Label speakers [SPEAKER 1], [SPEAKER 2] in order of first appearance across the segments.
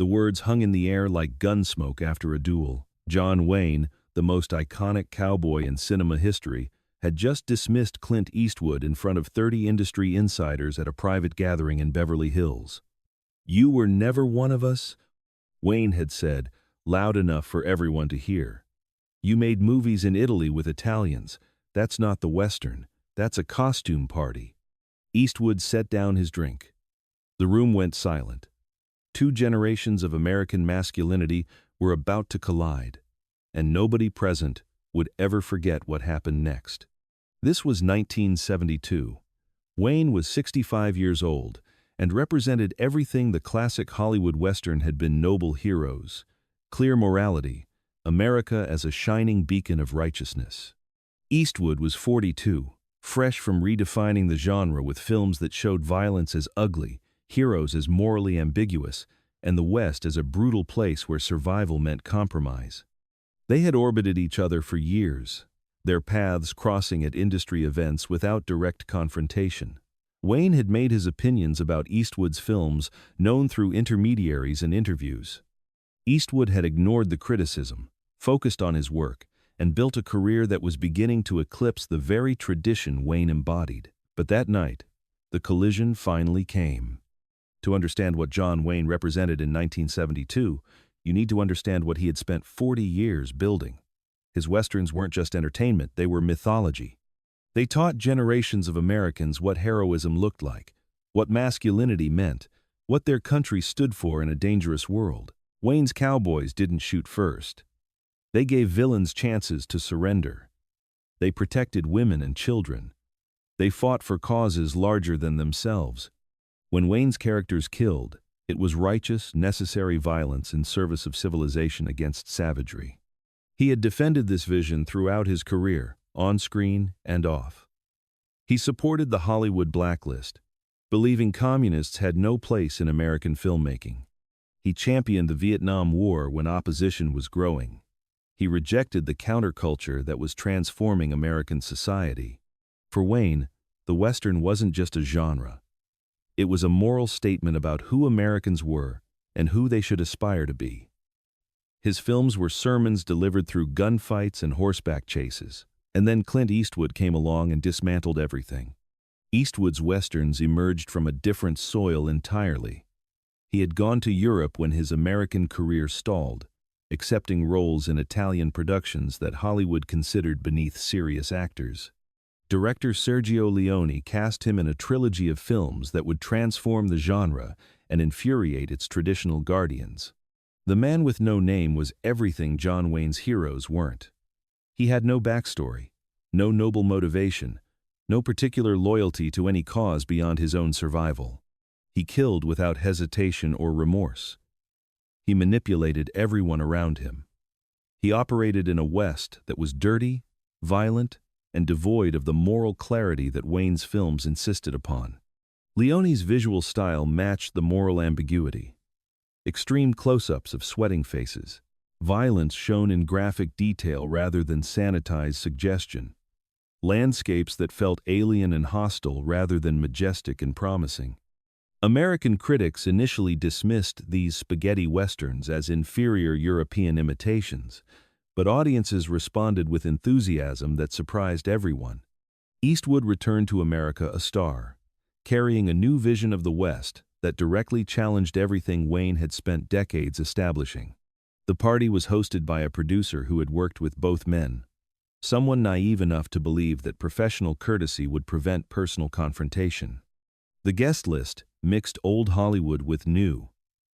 [SPEAKER 1] The words hung in the air like gun smoke after a duel. John Wayne, the most iconic cowboy in cinema history, had just dismissed Clint Eastwood in front of 30 industry insiders at a private gathering in Beverly Hills. "You were never one of us," Wayne had said, loud enough for everyone to hear. "You made movies in Italy with Italians. That's not the Western. That's a costume party." Eastwood set down his drink. The room went silent. Two generations of American masculinity were about to collide, and nobody present would ever forget what happened next. This was 1972. Wayne was 65 years old and represented everything the classic Hollywood Western had been: noble heroes, clear morality, America as a shining beacon of righteousness. Eastwood was 42, fresh from redefining the genre with films that showed violence as ugly, heroes as morally ambiguous, and the West as a brutal place where survival meant compromise. They had orbited each other for years, their paths crossing at industry events without direct confrontation. Wayne had made his opinions about Eastwood's films known through intermediaries and interviews. Eastwood had ignored the criticism, focused on his work, and built a career that was beginning to eclipse the very tradition Wayne embodied. But that night, the collision finally came. To understand what John Wayne represented in 1972, you need to understand what he had spent 40 years building. His Westerns weren't just entertainment, they were mythology. They taught generations of Americans what heroism looked like, what masculinity meant, what their country stood for in a dangerous world. Wayne's cowboys didn't shoot first. They gave villains chances to surrender. They protected women and children. They fought for causes larger than themselves. When Wayne's characters killed, it was righteous, necessary violence in service of civilization against savagery. He had defended this vision throughout his career, on screen and off. He supported the Hollywood blacklist, believing communists had no place in American filmmaking. He championed the Vietnam War when opposition was growing. He rejected the counterculture that was transforming American society. For Wayne, the Western wasn't just a genre. It was a moral statement about who Americans were and who they should aspire to be. His films were sermons delivered through gunfights and horseback chases. And then Clint Eastwood came along and dismantled everything. Eastwood's Westerns emerged from a different soil entirely. He had gone to Europe when his American career stalled, accepting roles in Italian productions that Hollywood considered beneath serious actors. Director Sergio Leone cast him in a trilogy of films that would transform the genre and infuriate its traditional guardians. The Man with No Name was everything John Wayne's heroes weren't. He had no backstory, no noble motivation, no particular loyalty to any cause beyond his own survival. He killed without hesitation or remorse. He manipulated everyone around him. He operated in a West that was dirty, violent, and devoid of the moral clarity that Wayne's films insisted upon. Leone's visual style matched the moral ambiguity. Extreme close-ups of sweating faces, violence shown in graphic detail rather than sanitized suggestion, landscapes that felt alien and hostile rather than majestic and promising. American critics initially dismissed these spaghetti westerns as inferior European imitations, but audiences responded with enthusiasm that surprised everyone. Eastwood returned to America a star, carrying a new vision of the West that directly challenged everything Wayne had spent decades establishing. The party was hosted by a producer who had worked with both men, someone naive enough to believe that professional courtesy would prevent personal confrontation. The guest list mixed old Hollywood with new,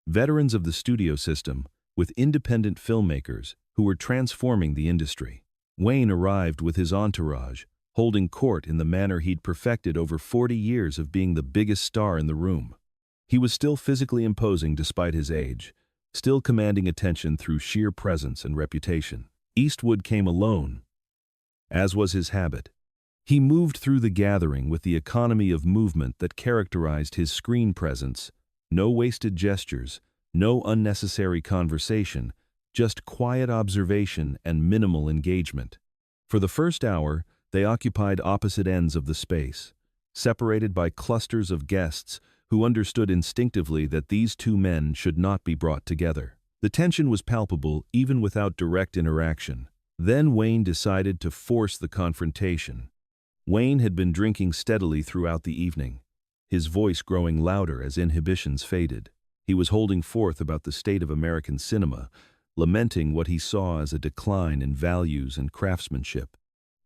[SPEAKER 1] veterans of the studio system with independent filmmakers who were transforming the industry. Wayne arrived with his entourage, holding court in the manner he'd perfected over 40 years of being the biggest star in the room. He was still physically imposing despite his age, still commanding attention through sheer presence and reputation. Eastwood came alone, as was his habit. He moved through the gathering with the economy of movement that characterized his screen presence. No wasted gestures, no unnecessary conversation, just quiet observation and minimal engagement. For the first hour, they occupied opposite ends of the space, separated by clusters of guests who understood instinctively that these two men should not be brought together. The tension was palpable even without direct interaction. Then Wayne decided to force the confrontation. Wayne had been drinking steadily throughout the evening, his voice growing louder as inhibitions faded. He was holding forth about the state of American cinema, lamenting what he saw as a decline in values and craftsmanship.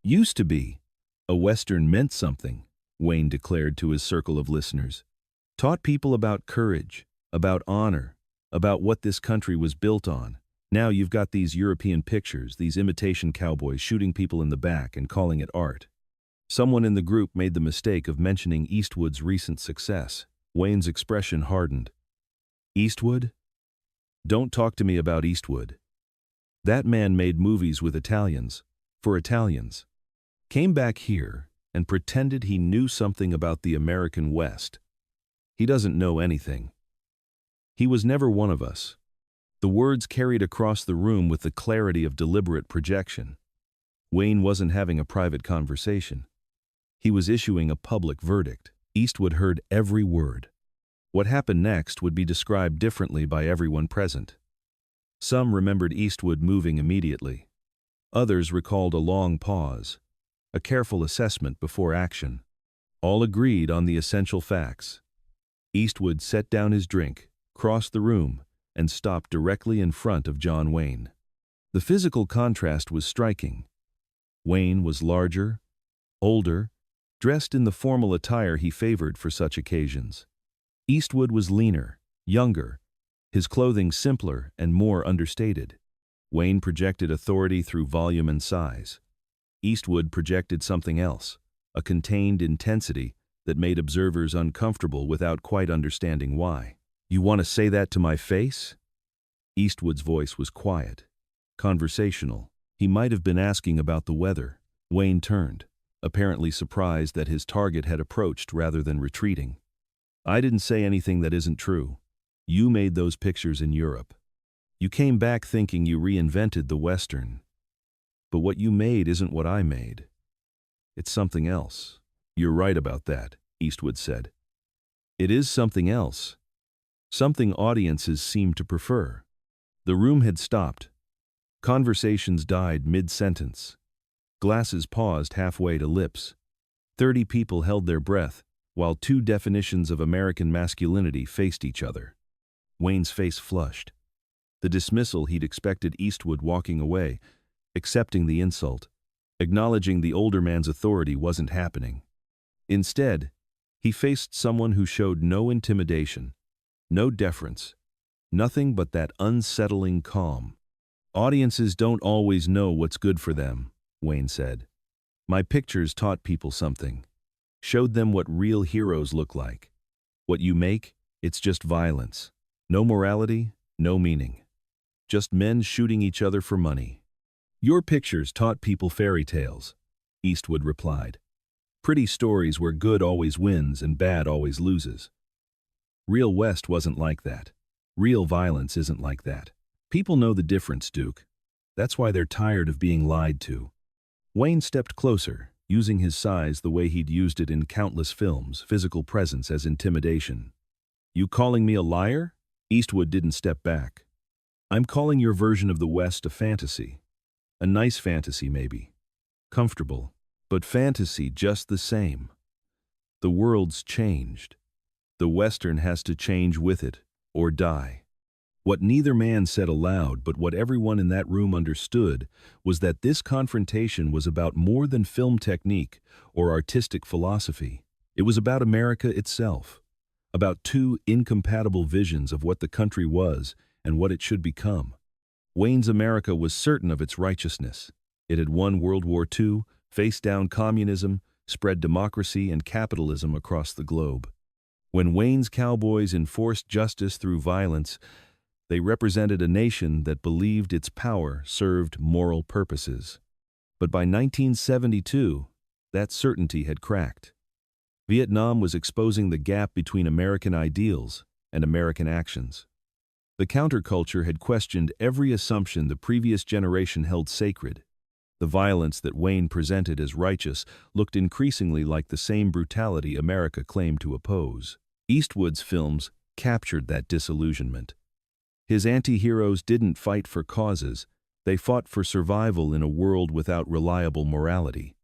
[SPEAKER 1] "Used to be, a Western meant something," Wayne declared to his circle of listeners. "Taught people about courage, about honor, about what this country was built on. Now you've got these European pictures, these imitation cowboys shooting people in the back and calling it art." Someone in the group made the mistake of mentioning Eastwood's recent success. Wayne's expression hardened. "Eastwood? Don't talk to me about Eastwood. That man made movies with Italians, for Italians. Came back here and pretended he knew something about the American West. He doesn't know anything. He was never one of us." The words carried across the room with the clarity of deliberate projection. Wayne wasn't having a private conversation. He was issuing a public verdict. Eastwood heard every word. What happened next would be described differently by everyone present. Some remembered Eastwood moving immediately. Others recalled a long pause, a careful assessment before action. All agreed on the essential facts. Eastwood set down his drink, crossed the room, and stopped directly in front of John Wayne. The physical contrast was striking. Wayne was larger, older, dressed in the formal attire he favored for such occasions. Eastwood was leaner, younger, his clothing simpler and more understated. Wayne projected authority through volume and size. Eastwood projected something else, a contained intensity that made observers uncomfortable without quite understanding why. "You want to say that to my face?" Eastwood's voice was quiet, conversational. He might have been asking about the weather. Wayne turned, apparently surprised that his target had approached rather than retreating. "I didn't say anything that isn't true. You made those pictures in Europe. You came back thinking you reinvented the Western. But what you made isn't what I made. It's something else." "You're right about that," Eastwood said. "It is something else. Something audiences seem to prefer." The room had stopped. Conversations died mid-sentence. Glasses paused halfway to lips. 30 people held their breath, while two definitions of American masculinity faced each other. Wayne's face flushed. The dismissal he'd expected Eastwood walking away, accepting the insult, acknowledging the older man's authority wasn't happening. Instead, he faced someone who showed no intimidation, no deference, nothing but that unsettling calm. "Audiences don't always know what's good for them," Wayne said. "My pictures taught people something, showed them what real heroes look like. What you make, it's just violence. No morality, no meaning. Just men shooting each other for money." "Your pictures taught people fairy tales," Eastwood replied. "Pretty stories where good always wins and bad always loses. Real West wasn't like that. Real violence isn't like that. People know the difference, Duke. That's why they're tired of being lied to." Wayne stepped closer, using his size the way he'd used it in countless films, physical presence as intimidation. "You calling me a liar?" Eastwood didn't step back. "I'm calling your version of the West a fantasy. A nice fantasy, maybe. Comfortable. But fantasy just the same. The world's changed. The Western has to change with it, or die." What neither man said aloud, but what everyone in that room understood, was that this confrontation was about more than film technique or artistic philosophy. It was about America itself, about two incompatible visions of what the country was and what it should become. Wayne's America was certain of its righteousness. It had won World War II, faced down communism, spread democracy and capitalism across the globe. When Wayne's cowboys enforced justice through violence, they represented a nation that believed its power served moral purposes. But by 1972, that certainty had cracked. Vietnam was exposing the gap between American ideals and American actions. The counterculture had questioned every assumption the previous generation held sacred. The violence that Wayne presented as righteous looked increasingly like the same brutality America claimed to oppose. Eastwood's films captured that disillusionment. His anti-heroes didn't fight for causes, they fought for survival in a world without reliable morality.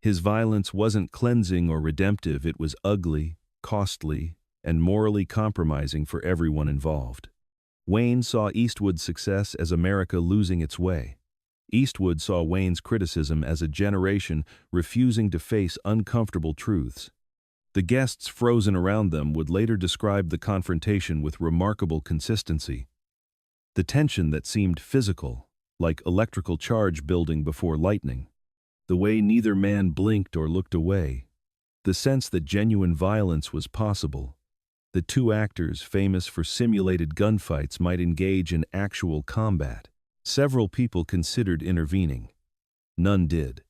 [SPEAKER 1] His violence wasn't cleansing or redemptive, it was ugly, costly, and morally compromising for everyone involved. Wayne saw Eastwood's success as America losing its way. Eastwood saw Wayne's criticism as a generation refusing to face uncomfortable truths. The guests frozen around them would later describe the confrontation with remarkable consistency. The tension that seemed physical, like electrical charge building before lightning. The way neither man blinked or looked away. The sense that genuine violence was possible. The two actors, famous for simulated gunfights, might engage in actual combat. Several people considered intervening. None did.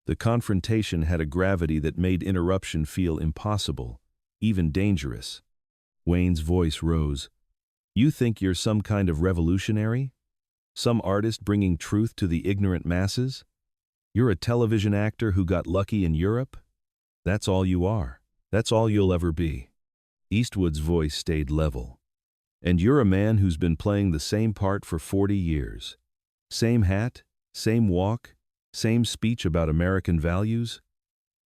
[SPEAKER 1] The confrontation had a gravity that made interruption feel impossible, even dangerous. Wayne's voice rose. "You think you're some kind of revolutionary? Some artist bringing truth to the ignorant masses? You're a television actor who got lucky in Europe? That's all you are. That's all you'll ever be." Eastwood's voice stayed level. "And you're a man who's been playing the same part for 40 years. Same hat, same walk, same speech about American values?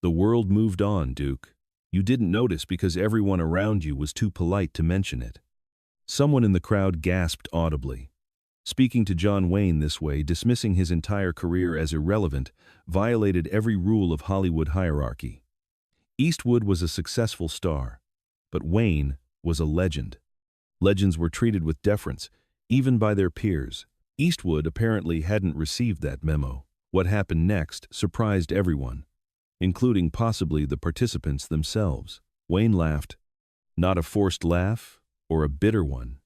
[SPEAKER 1] The world moved on, Duke. You didn't notice because everyone around you was too polite to mention it." Someone in the crowd gasped audibly. Speaking to John Wayne this way, dismissing his entire career as irrelevant, violated every rule of Hollywood hierarchy. Eastwood was a successful star, but Wayne was a legend. Legends were treated with deference, even by their peers. Eastwood apparently hadn't received that memo. What happened next surprised everyone, including possibly the participants themselves. Wayne laughed. Not a forced laugh or a bitter one.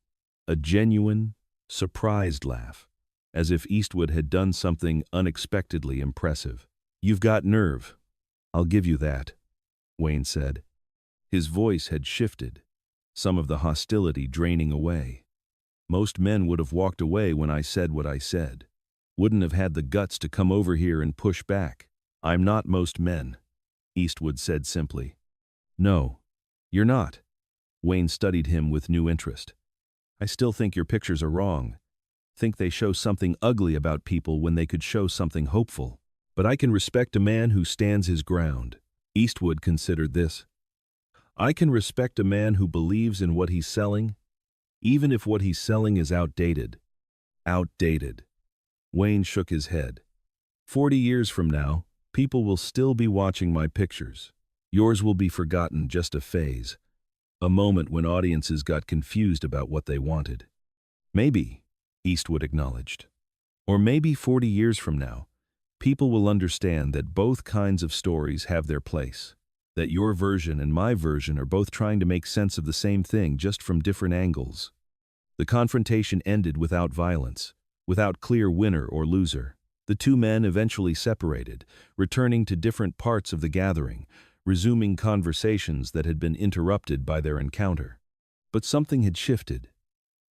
[SPEAKER 1] A genuine, surprised laugh, as if Eastwood had done something unexpectedly impressive. "You've got nerve. I'll give you that," Wayne said. His voice had shifted, some of the hostility draining away. "Most men would have walked away when I said what I said. Wouldn't have had the guts to come over here and push back. I'm not most men," Eastwood said simply. "No, you're not." Wayne studied him with new interest. "I still think your pictures are wrong. Think they show something ugly about people when they could show something hopeful. But I can respect a man who stands his ground." Eastwood considered this. "I can respect a man who believes in what he's selling, even if what he's selling is outdated." Outdated. Wayne shook his head. 40 years from now, people will still be watching my pictures. Yours will be forgotten, just a phase. A moment when audiences got confused about what they wanted. "Maybe," Eastwood acknowledged. "Or maybe 40 years from now, people will understand that both kinds of stories have their place. That your version and my version are both trying to make sense of the same thing, just from different angles." The confrontation ended without violence, without clear winner or loser. The two men eventually separated, returning to different parts of the gathering, resuming conversations that had been interrupted by their encounter. But something had shifted.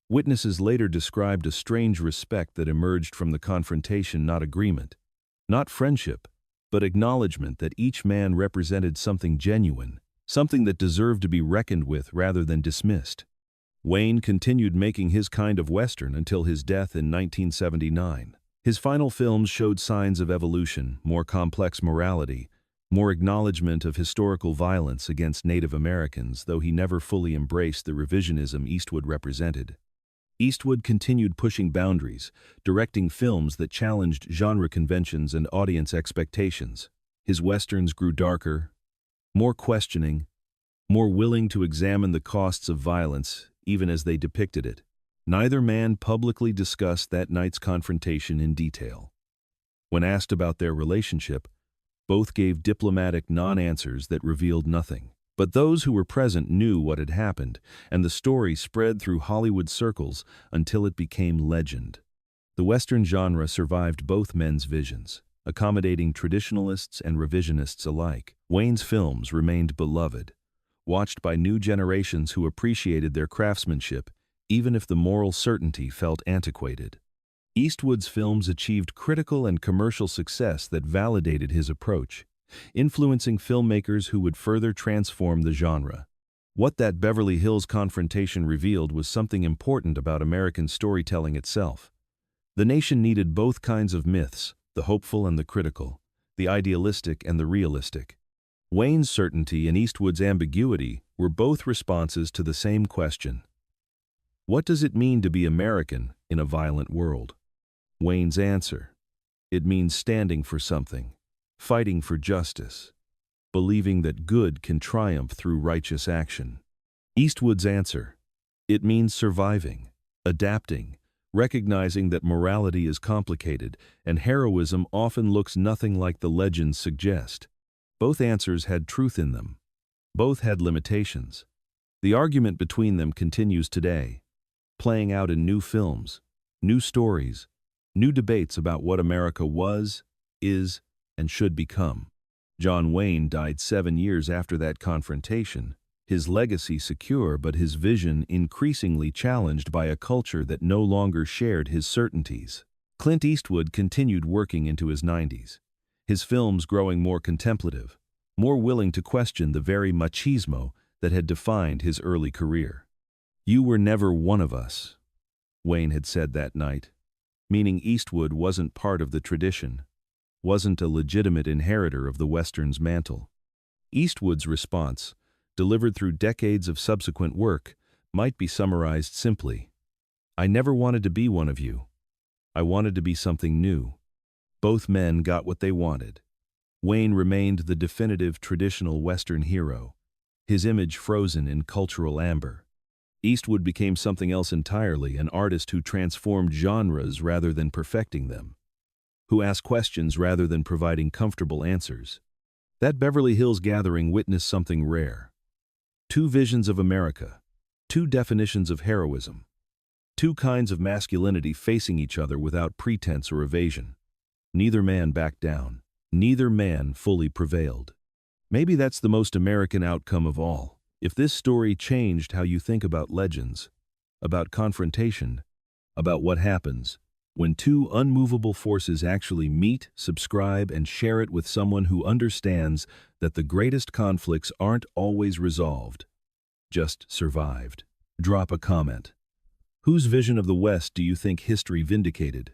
[SPEAKER 1] Witnesses later described a strange respect that emerged from the confrontation, not agreement, not friendship, but acknowledgement that each man represented something genuine, something that deserved to be reckoned with rather than dismissed. Wayne continued making his kind of Western until his death in 1979. His final films showed signs of evolution, more complex morality, more acknowledgement of historical violence against Native Americans, though he never fully embraced the revisionism Eastwood represented. Eastwood continued pushing boundaries, directing films that challenged genre conventions and audience expectations. His westerns grew darker, more questioning, more willing to examine the costs of violence, even as they depicted it. Neither man publicly discussed that night's confrontation in detail. When asked about their relationship, both gave diplomatic non-answers that revealed nothing. But those who were present knew what had happened, and the story spread through Hollywood circles until it became legend. The Western genre survived both men's visions, accommodating traditionalists and revisionists alike. Wayne's films remained beloved, watched by new generations who appreciated their craftsmanship, even if the moral certainty felt antiquated. Eastwood's films achieved critical and commercial success that validated his approach, influencing filmmakers who would further transform the genre. What that Beverly Hills confrontation revealed was something important about American storytelling itself. The nation needed both kinds of myths, the hopeful and the critical, the idealistic and the realistic. Wayne's certainty and Eastwood's ambiguity were both responses to the same question. What does it mean to be American in a violent world? Wayne's answer: it means standing for something, fighting for justice, believing that good can triumph through righteous action. Eastwood's answer: it means surviving, adapting, recognizing that morality is complicated and heroism often looks nothing like the legends suggest. Both answers had truth in them. Both had limitations. The argument between them continues today, playing out in new films, new stories, new debates about what America was, is, and should become. John Wayne died 7 years after that confrontation, his legacy secure but his vision increasingly challenged by a culture that no longer shared his certainties. Clint Eastwood continued working into his 90s, his films growing more contemplative, more willing to question the very machismo that had defined his early career. "You were never one of us," Wayne had said that night, meaning Eastwood wasn't part of the tradition, wasn't a legitimate inheritor of the Western's mantle. Eastwood's response, delivered through decades of subsequent work, might be summarized simply: "I never wanted to be one of you. I wanted to be something new." Both men got what they wanted. Wayne remained the definitive traditional Western hero, his image frozen in cultural amber. Eastwood became something else entirely, an artist who transformed genres rather than perfecting them, who asked questions rather than providing comfortable answers. That Beverly Hills gathering witnessed something rare. Two visions of America, two definitions of heroism, two kinds of masculinity facing each other without pretense or evasion. Neither man backed down. Neither man fully prevailed. Maybe that's the most American outcome of all. If this story changed how you think about legends, about confrontation, about what happens when two unmovable forces actually meet, subscribe, and share it with someone who understands that the greatest conflicts aren't always resolved, just survived. Drop a comment. Whose vision of the West do you think history vindicated?